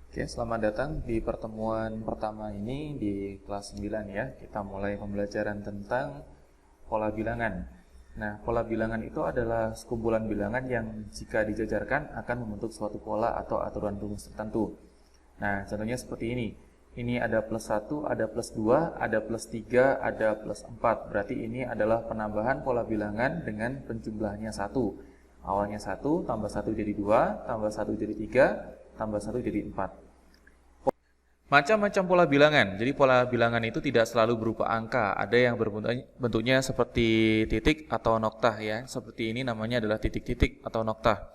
Oke, selamat datang di pertemuan pertama ini di kelas 9 ya. Kita mulai pembelajaran tentang pola bilangan. Nah, pola bilangan itu adalah sekumpulan bilangan yang jika dijajarkan akan membentuk suatu pola atau aturan rumus tertentu. Nah, contohnya seperti ini. Ini ada plus 1, ada plus 2, ada plus 3, ada plus 4. Berarti ini adalah penambahan pola bilangan dengan penjumlahnya 1. Awalnya 1, tambah 1 jadi 2, tambah 1 jadi 3, tambah 1 jadi 4. Macam-macam pola bilangan. Jadi pola bilangan itu tidak selalu berupa angka. Ada yang bentuknya seperti titik atau noktah ya. Seperti ini namanya adalah titik-titik atau noktah.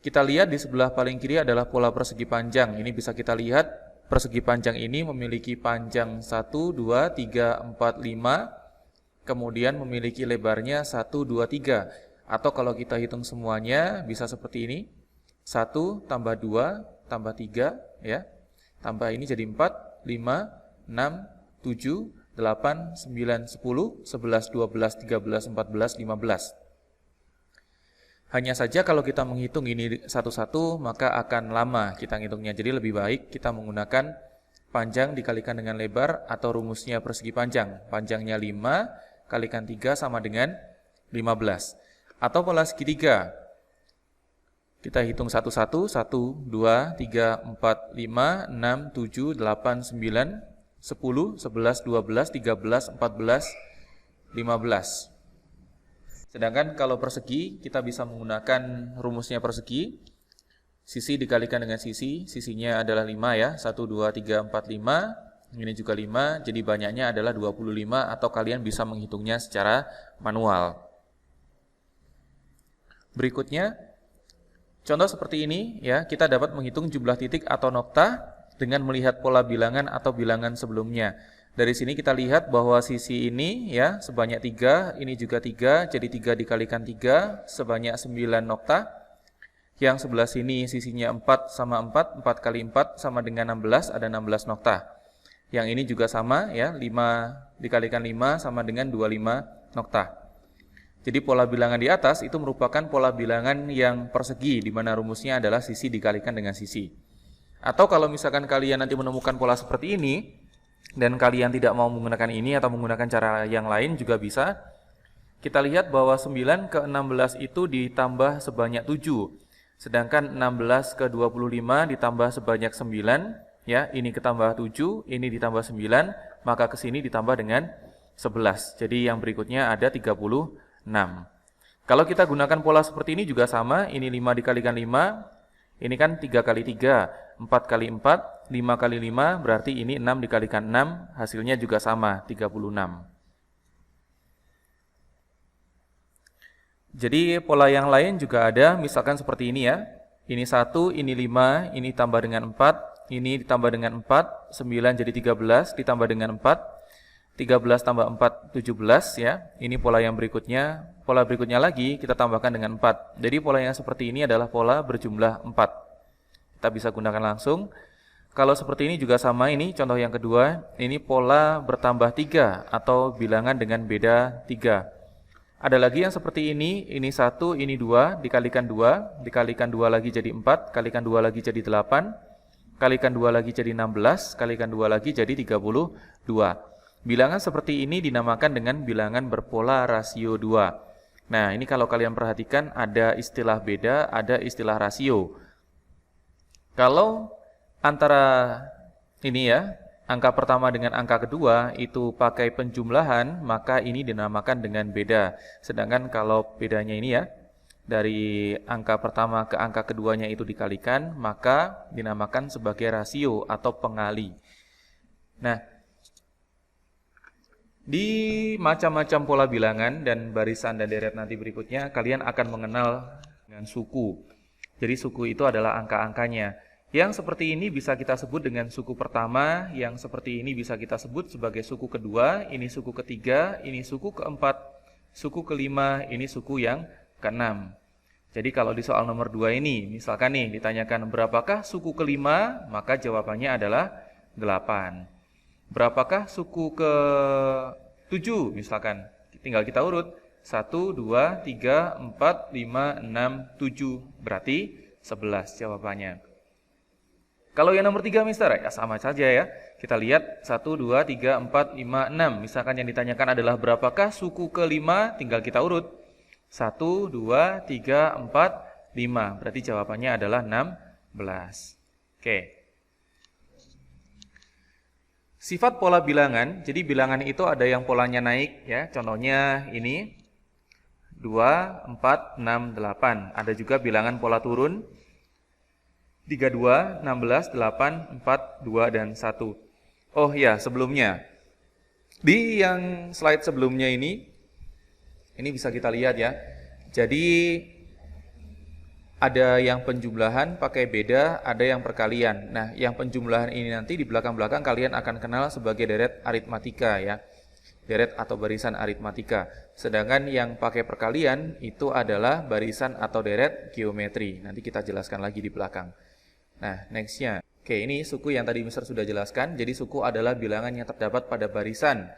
Kita lihat di sebelah paling kiri adalah pola persegi panjang. Ini bisa kita lihat persegi panjang ini memiliki panjang 1, 2, 3, 4, 5. Kemudian memiliki lebarnya 1, 2, 3. Atau kalau kita hitung semuanya bisa seperti ini. 1 tambah 2 tambah 3 ya. Tambah ini jadi 4, 5, 6, 7, 8, 9, 10, 11, 12, 13, 14, 15. Hanya saja kalau kita menghitung ini satu-satu maka akan lama kita ngitungnya. Jadi lebih baik kita menggunakan panjang dikalikan dengan lebar atau rumusnya persegi panjang. Panjangnya 5 kalikan 3 sama dengan 15. Atau pola segitiga. Kita hitung satu-satu, 1, 2, 3, 4, 5, 6, 7, 8, 9, 10, 11, 12, 13, 14, 15. Sedangkan kalau persegi, kita bisa menggunakan rumusnya persegi. Sisi dikalikan dengan sisi, sisinya adalah 5 ya, 1, 2, 3, 4, 5. Ini juga 5, jadi banyaknya adalah 25 atau kalian bisa menghitungnya secara manual. Berikutnya, contoh seperti ini ya, kita dapat menghitung jumlah titik atau noktah dengan melihat pola bilangan atau bilangan sebelumnya. Dari sini kita lihat bahwa sisi ini ya sebanyak 3, ini juga 3, jadi 3 dikalikan 3 sebanyak 9 noktah. Yang sebelah sini sisinya 4 sama 4, 4 kali 4 sama dengan 16, ada 16 noktah. Yang ini juga sama ya, 5 dikalikan 5 sama dengan 25 noktah. Jadi pola bilangan di atas itu merupakan pola bilangan yang persegi, di mana rumusnya adalah sisi dikalikan dengan sisi. Atau kalau misalkan kalian nanti menemukan pola seperti ini, dan kalian tidak mau menggunakan ini atau menggunakan cara yang lain juga bisa, kita lihat bahwa 9 ke 16 itu ditambah sebanyak 7. Sedangkan 16 ke 25 ditambah sebanyak 9, ya, ini ketambah 7, ini ditambah 9, maka ke sini ditambah dengan 11. Jadi yang berikutnya ada 36. Kalau kita gunakan pola seperti ini juga sama, ini 5 dikalikan 5, ini kan 3 kali 3, 4 kali 4, 5 kali 5, berarti ini 6 dikalikan 6, hasilnya juga sama, 36. Jadi pola yang lain juga ada, misalkan seperti ini ya, ini 1, ini 5, ini tambah dengan 4, ini ditambah dengan 4, 9 jadi 13, ditambah dengan 4, 13 tambah 4, 17 ya. Ini pola yang berikutnya. Pola berikutnya lagi kita tambahkan dengan 4. Jadi pola yang seperti ini adalah pola berjumlah 4. Kita bisa gunakan langsung. Kalau seperti ini juga sama, ini contoh yang kedua. Ini pola bertambah 3 atau bilangan dengan beda 3. Ada lagi yang seperti ini 1, ini 2, dikalikan 2, dikalikan 2 lagi jadi 4, kalikan 2 lagi jadi 8, kalikan 2 lagi jadi 16, kalikan 2 lagi jadi 32. Bilangan seperti ini dinamakan dengan bilangan berpola rasio 2. Nah, ini kalau kalian perhatikan ada istilah beda, ada istilah rasio. Kalau antara ini ya, angka pertama dengan angka kedua itu pakai penjumlahan, maka ini dinamakan dengan beda. Sedangkan kalau bedanya ini ya, dari angka pertama ke angka keduanya itu dikalikan, maka dinamakan sebagai rasio atau pengali. Nah, di macam-macam pola bilangan dan barisan dan deret nanti berikutnya, kalian akan mengenal dengan suku. Jadi suku itu adalah angka-angkanya. Yang seperti ini bisa kita sebut dengan suku pertama, yang seperti ini bisa kita sebut sebagai suku kedua, ini suku ketiga, ini suku keempat, suku kelima, ini suku yang keenam. Jadi kalau di soal nomor 2 ini, misalkan nih ditanyakan berapakah suku kelima, maka jawabannya adalah 8. Berapakah suku ke-7 misalkan? Tinggal kita urut. 1, 2, 3, 4, 5, 6, 7. Berarti 11 jawabannya. Kalau yang nomor 3 Mister, ya sama saja ya. Kita lihat 1, 2, 3, 4, 5, 6. Misalkan yang ditanyakan adalah berapakah suku ke-5, tinggal kita urut. 1, 2, 3, 4, 5. Berarti jawabannya adalah 16. Oke. Sifat pola bilangan, jadi bilangan itu ada yang polanya naik ya. Contohnya ini 2, 4, 6, 8. Ada juga bilangan pola turun 32, 16, 8, 4, 2, dan 1. Oh ya, sebelumnya. Di yang slide sebelumnya ini bisa kita lihat ya. Jadi ada yang penjumlahan pakai beda, ada yang perkalian. Nah, yang penjumlahan ini nanti di belakang-belakang kalian akan kenal sebagai deret aritmatika ya. Deret atau barisan aritmatika. Sedangkan yang pakai perkalian itu adalah barisan atau deret geometri. Nanti kita jelaskan lagi di belakang. Nah, nextnya. Oke, ini suku yang tadi Mister sudah jelaskan. Jadi suku adalah bilangan yang terdapat pada barisan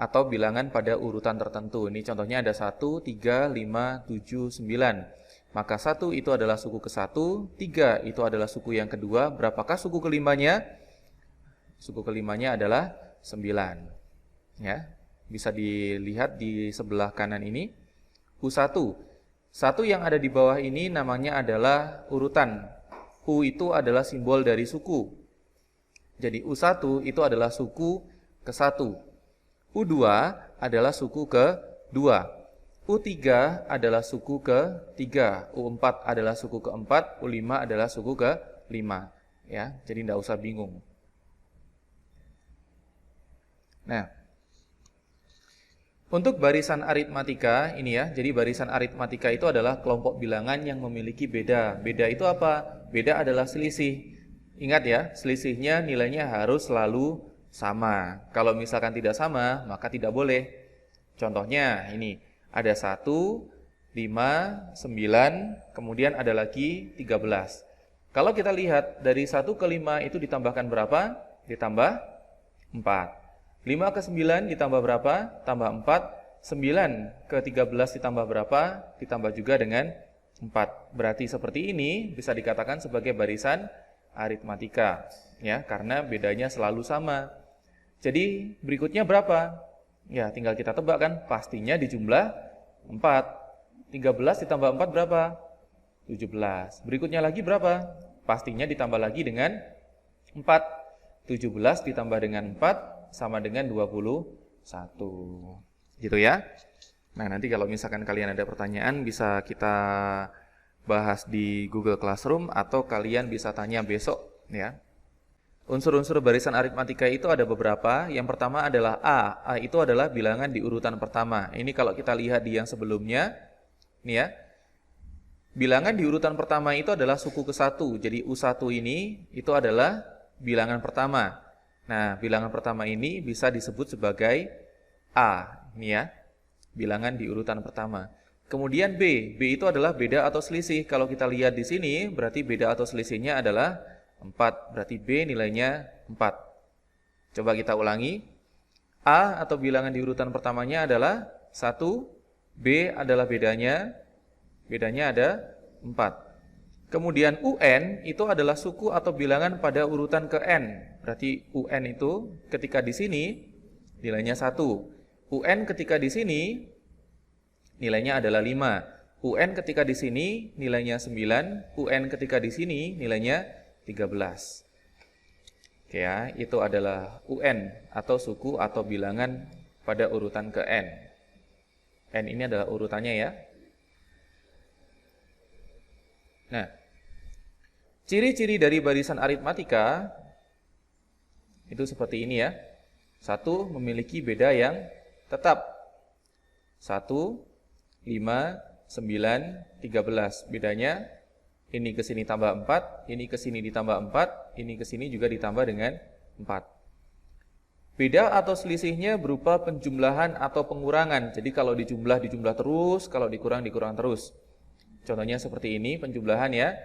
atau bilangan pada urutan tertentu. Ini contohnya ada 1, 3, 5, 7, 9. Maka 1 itu adalah suku ke-1, 3 itu adalah suku yang kedua. Berapakah suku kelimanya? Suku kelimanya adalah 9. Ya, bisa dilihat di sebelah kanan ini. U1. 1 yang ada di bawah ini namanya adalah urutan. U itu adalah simbol dari suku. Jadi U1 itu adalah suku ke-1. U2 adalah suku ke-2. U3 adalah suku ke-3. U4 adalah suku ke-4. U5 adalah suku ke-5. Ya, jadi tidak usah bingung. Nah, untuk barisan aritmatika ini ya, jadi barisan aritmatika itu adalah kelompok bilangan yang memiliki beda. Beda itu apa? Beda adalah selisih. Ingat ya, selisihnya nilainya harus selalu sama. Kalau misalkan tidak sama, maka tidak boleh. Contohnya ini, ada 1, 5, 9, kemudian ada lagi 13. Kalau kita lihat dari 1 ke 5 itu ditambahkan berapa? Ditambah 4. 5 ke 9 ditambah berapa? Tambah 4. 9 ke 13 ditambah berapa? Ditambah juga dengan 4. Berarti seperti ini bisa dikatakan sebagai barisan aritmatika. Ya, karena bedanya selalu sama. Jadi berikutnya berapa? Ya, tinggal kita tebak kan. Pastinya di jumlah 4. 13 ditambah 4 berapa? 17. Berikutnya lagi berapa? Pastinya ditambah lagi dengan 4. 17 ditambah dengan 4 sama dengan 21. Gitu ya. Nah, nanti kalau misalkan kalian ada pertanyaan bisa kita bahas di Google Classroom atau kalian bisa tanya besok ya. Unsur-unsur barisan aritmatika itu ada beberapa. Yang pertama adalah A. A itu adalah bilangan di urutan pertama. Ini kalau kita lihat di yang sebelumnya, nih ya. Bilangan di urutan pertama itu adalah suku ke-1. Jadi U1 ini itu adalah bilangan pertama. Nah, bilangan pertama ini bisa disebut sebagai A, ini ya, bilangan di urutan pertama. Kemudian B, B itu adalah beda atau selisih. Kalau kita lihat di sini, berarti beda atau selisihnya adalah 4, berarti B nilainya 4. Coba kita ulangi. A atau bilangan di urutan pertamanya adalah 1, B adalah bedanya ada 4. Kemudian UN itu adalah suku atau bilangan pada urutan ke N. Berarti UN itu ketika di sini nilainya 1. UN ketika di sini nilainya adalah 5. UN ketika di sini nilainya 9. UN ketika di sini nilainya 13. Oke ya, itu adalah UN atau suku atau bilangan pada urutan ke N. N ini adalah urutannya ya. Nah, ciri-ciri dari barisan aritmatika itu seperti ini ya. 1 memiliki beda yang tetap. 1, 5, 9, 13. Bedanya ini ke sini tambah 4, ini ke sini ditambah 4, ini ke sini juga ditambah dengan 4. Beda atau selisihnya berupa penjumlahan atau pengurangan. Jadi kalau dijumlah terus, kalau dikurang terus. Contohnya seperti ini penjumlahan ya.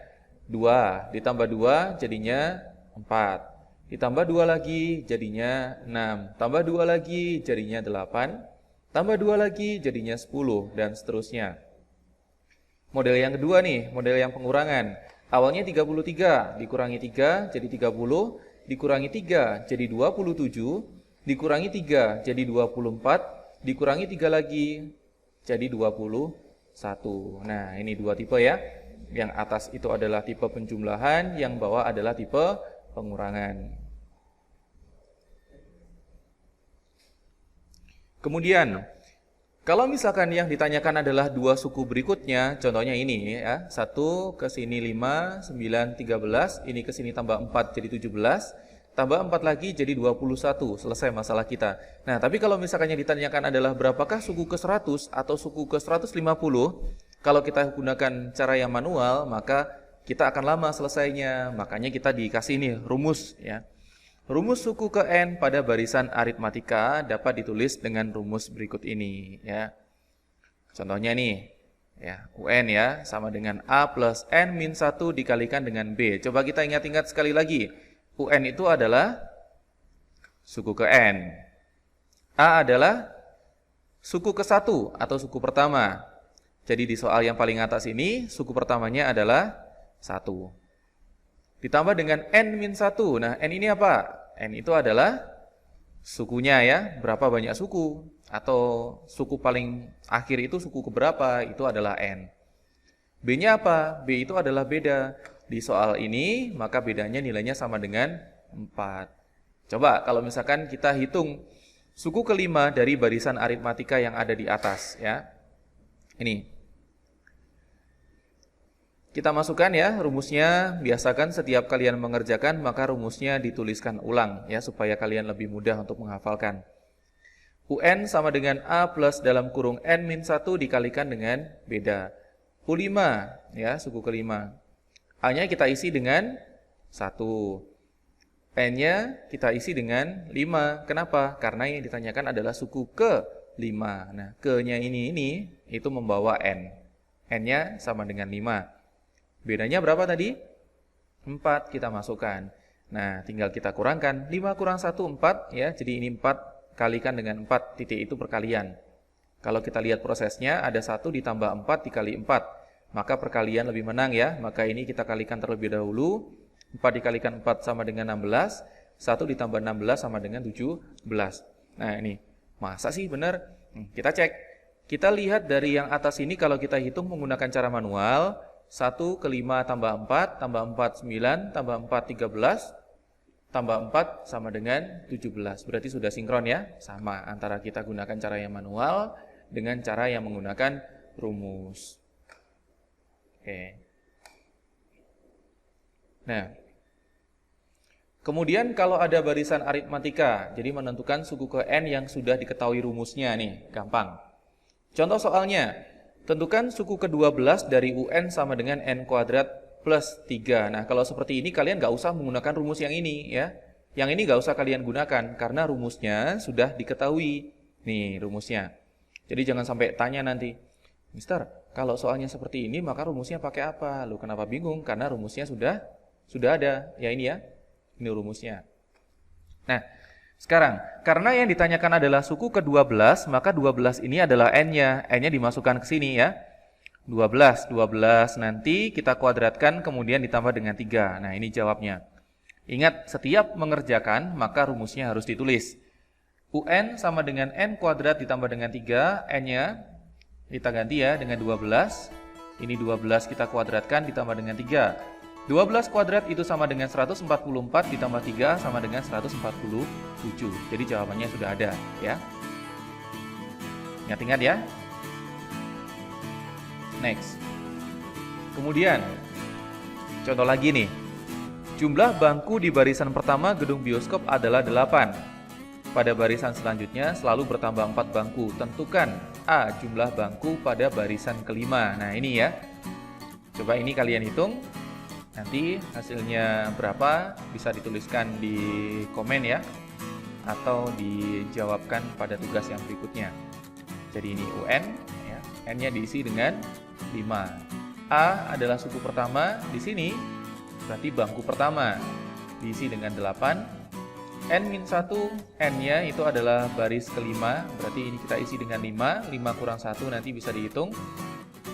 2 ditambah 2 jadinya 4. Ditambah 2 lagi jadinya 6. Tambah 2 lagi jadinya 8. Tambah 2 lagi jadinya 10 dan seterusnya. Model yang kedua nih, model yang pengurangan. Awalnya 33, dikurangi 3 jadi 30, dikurangi 3 jadi 27, dikurangi 3 jadi 24, dikurangi 3 lagi jadi 21. Nah, ini dua tipe ya. Yang atas itu adalah tipe penjumlahan, yang bawah adalah tipe pengurangan. Kemudian, kalau misalkan yang ditanyakan adalah dua suku berikutnya, contohnya ini ya, 1 ke sini 5, 9, 13, ini ke sini tambah 4 jadi 17, tambah 4 lagi jadi 21, selesai masalah kita. Nah, tapi kalau misalkan yang ditanyakan adalah berapakah suku ke 100 atau suku ke 150, kalau kita gunakan cara yang manual, maka kita akan lama selesainya. Makanya kita dikasih ini rumus ya. Rumus suku ke N pada barisan aritmatika dapat ditulis dengan rumus berikut ini ya. Contohnya nih ya, UN ya sama dengan A plus N min 1 dikalikan dengan B. Coba kita ingat-ingat sekali lagi. UN itu adalah suku ke N. A adalah suku ke 1 atau suku pertama. Jadi di soal yang paling atas ini suku pertamanya adalah 1. Ditambah dengan N min 1. Nah, N ini apa? N itu adalah sukunya ya, berapa banyak suku. Atau suku paling akhir itu suku keberapa, itu adalah N. B-nya apa? B itu adalah beda. Di soal ini, maka bedanya nilainya sama dengan 4. Coba kalau misalkan kita hitung suku kelima dari barisan aritmatika yang ada di atas ya. Ini. Kita masukkan ya rumusnya, biasakan setiap kalian mengerjakan maka rumusnya dituliskan ulang ya supaya kalian lebih mudah untuk menghafalkan. UN sama dengan A plus dalam kurung N min 1 dikalikan dengan beda. U5 ya suku kelima. A-nya kita isi dengan 1. N-nya kita isi dengan 5. Kenapa? Karena yang ditanyakan adalah suku ke-5. Nah, ke-nya ini itu membawa N. N-nya sama dengan 5. Bedanya berapa tadi? 4 kita masukkan. Nah, tinggal kita kurangkan. 5 kurang 1, 4 ya. Jadi ini 4 kalikan dengan 4. Titik itu perkalian. Kalau kita lihat prosesnya, ada 1 ditambah 4 dikali 4. Maka perkalian lebih menang ya. Maka ini kita kalikan terlebih dahulu. 4 dikalikan 4 sama dengan 16. 1 ditambah 16 sama dengan 17. Nah, ini. Masa sih benar? Kita cek. Kita lihat dari yang atas ini kalau kita hitung menggunakan cara manual. 1 ke 5 tambah 4, tambah 4 9, tambah 4 13, tambah 4 sama dengan 17. Berarti sudah sinkron ya, sama antara kita gunakan cara yang manual dengan cara yang menggunakan rumus. Oke. Nah, kemudian kalau ada barisan aritmatika, jadi menentukan suku ke N yang sudah diketahui rumusnya nih, gampang. Contoh soalnya, tentukan suku ke-12 dari UN sama dengan N kuadrat plus 3. Nah, kalau seperti ini kalian nggak usah menggunakan rumus yang ini ya. Yang ini nggak usah kalian gunakan karena rumusnya sudah diketahui. Nih rumusnya. Jadi jangan sampai tanya nanti, Mister, kalau soalnya seperti ini maka rumusnya pakai apa? Lu kenapa bingung? Karena rumusnya sudah ada. Ya ini ya. Ini rumusnya. Nah, sekarang, karena yang ditanyakan adalah suku ke-12, maka 12 ini adalah N-nya. N-nya dimasukkan ke sini ya. 12 nanti kita kuadratkan kemudian ditambah dengan 3. Nah, ini jawabnya. Ingat, setiap mengerjakan maka rumusnya harus ditulis. UN sama dengan N kuadrat ditambah dengan 3. N-nya kita ganti ya dengan 12. Ini 12 kita kuadratkan ditambah dengan 3. 12 kuadrat itu sama dengan 144 ditambah 3 sama dengan 147. Jadi jawabannya sudah ada ya. Ingat-ingat ya. Next. Kemudian contoh lagi nih. Jumlah bangku di barisan pertama gedung bioskop adalah 8. Pada barisan selanjutnya selalu bertambah 4 bangku. Tentukan A jumlah bangku pada barisan kelima. Nah, ini ya. Coba ini kalian hitung. Nanti hasilnya berapa bisa dituliskan di komen ya, atau dijawabkan pada tugas yang berikutnya. Jadi ini UN, ya, N-nya diisi dengan 5. A adalah suku pertama di sini, berarti bangku pertama diisi dengan 8. N-1, N-nya itu adalah baris kelima, berarti ini kita isi dengan 5. 5 kurang 1 nanti bisa dihitung.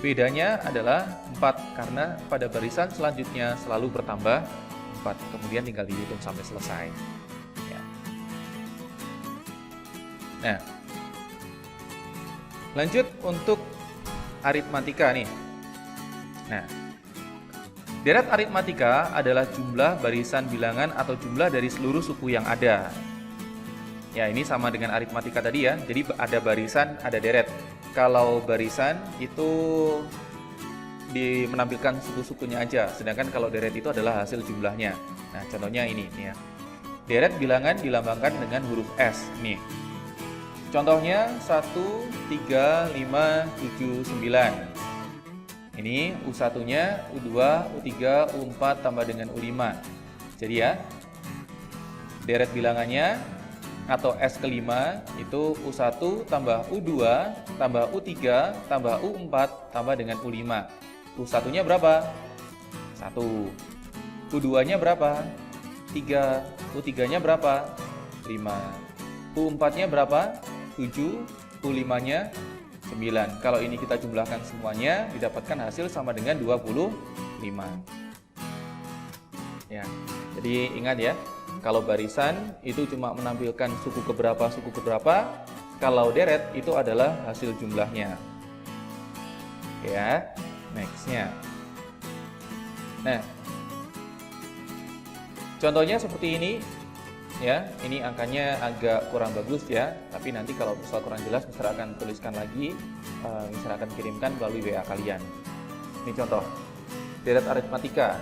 Bedanya adalah 4 karena pada barisan selanjutnya selalu bertambah 4, kemudian tinggal dihitung sampai selesai. Ya. Nah, lanjut untuk aritmatika nih. Nah, deret aritmatika adalah jumlah barisan bilangan atau jumlah dari seluruh suku yang ada. Ya, ini sama dengan aritmatika tadi ya. Jadi ada barisan, ada deret. Kalau barisan itu menampilkan suku-sukunya aja, sedangkan kalau deret itu adalah hasil jumlahnya. Nah, contohnya ini nih ya. Deret bilangan dilambangkan dengan huruf S nih. Contohnya 1, 3, 5, 7, 9. Ini U1-nya U2, U3, U4 tambah dengan U5. Jadi ya, deret bilangannya atau S kelima itu U1 tambah U2 tambah U3 tambah U4 tambah dengan U5. U1-nya berapa? 1. U2-nya berapa? 3. U3-nya berapa? 5. U4-nya berapa? 7. U5-nya 9. Kalau ini kita jumlahkan semuanya, didapatkan hasil sama dengan 25. Ya. Jadi ingat ya, kalau barisan itu cuma menampilkan suku keberapa, kalau deret itu adalah hasil jumlahnya. Ya, next-nya. Nah, contohnya seperti ini. Ya, ini angkanya agak kurang bagus ya, tapi nanti kalau misal kurang jelas, Mister akan tuliskan lagi, Mister akan kirimkan melalui WA kalian. Ini contoh, deret aritmatika.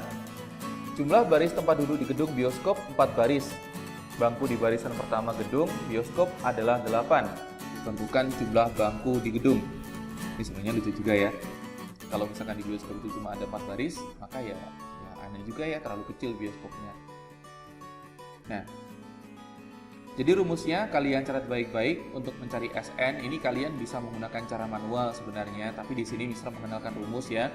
Jumlah baris tempat duduk di gedung bioskop 4 baris. Bangku di barisan pertama gedung bioskop adalah 8. Tentukan jumlah bangku di gedung. Ini sebenarnya lucu juga ya. Kalau misalkan di bioskop itu cuma ada 4 baris, maka ya aneh juga ya, terlalu kecil bioskopnya. Nah, jadi rumusnya kalian catat baik-baik. Untuk mencari SN ini kalian bisa menggunakan cara manual sebenarnya, tapi di sini Mister mengenalkan rumus ya.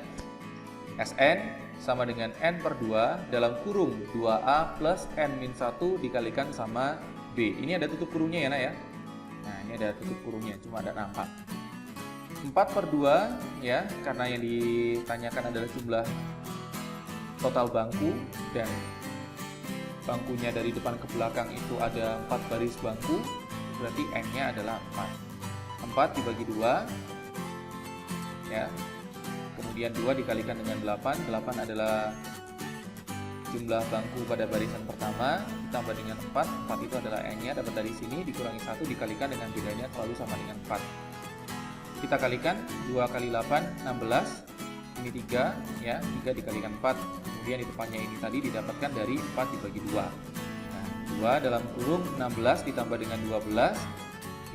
SN sama dengan N per 2 dalam kurung 2A plus N-1 dikalikan sama B. Ini ada tutup kurungnya ya nak ya. Nah, ini ada tutup kurungnya, cuma ada nampak. 4 per 2 ya, karena yang ditanyakan adalah jumlah total bangku dan bangkunya dari depan ke belakang itu ada 4 baris bangku, berarti N-nya adalah 4. 4 dibagi 2 ya. Kemudian 2 dikalikan dengan 8. 8 adalah jumlah bangku pada barisan pertama ditambah dengan 4. 4 itu adalah N-nya, dapat dari sini dikurangi 1 dikalikan dengan bedanya selalu sama dengan 4. Kita kalikan 2 kali 8 16. Ini 3 ya, 3 dikalikan 4. Kemudian di depannya ini tadi didapatkan dari 4 dibagi 2. Nah, 2 dalam kurung 16 ditambah dengan 12.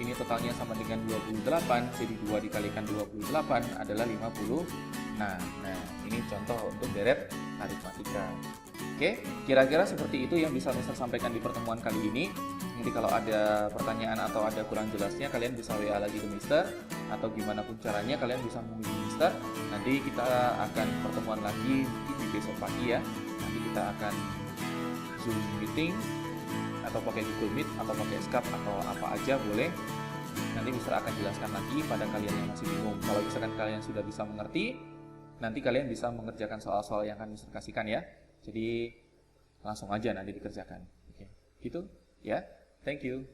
Ini totalnya sama dengan 28. Jadi 2 dikalikan 28 adalah 50. Nah, ini contoh untuk deret aritmatika. Oke, kira-kira seperti itu yang bisa Mister sampaikan di pertemuan kali ini. Nanti kalau ada pertanyaan atau ada kurang jelasnya, kalian bisa WA lagi ke Mister, atau gimana pun caranya kalian bisa menghubungi Mister. Nanti kita akan pertemuan lagi di besok pagi ya. Nanti kita akan Zoom meeting atau pakai Google Meet atau pakai Skype atau apa aja boleh. Nanti Mister akan jelaskan lagi pada kalian yang masih bingung. Kalau misalkan kalian sudah bisa mengerti, nanti kalian bisa mengerjakan soal-soal yang akan Mister kasihkan ya. Jadi langsung aja nanti dikerjakan. Oke, gitu ya. Thank you.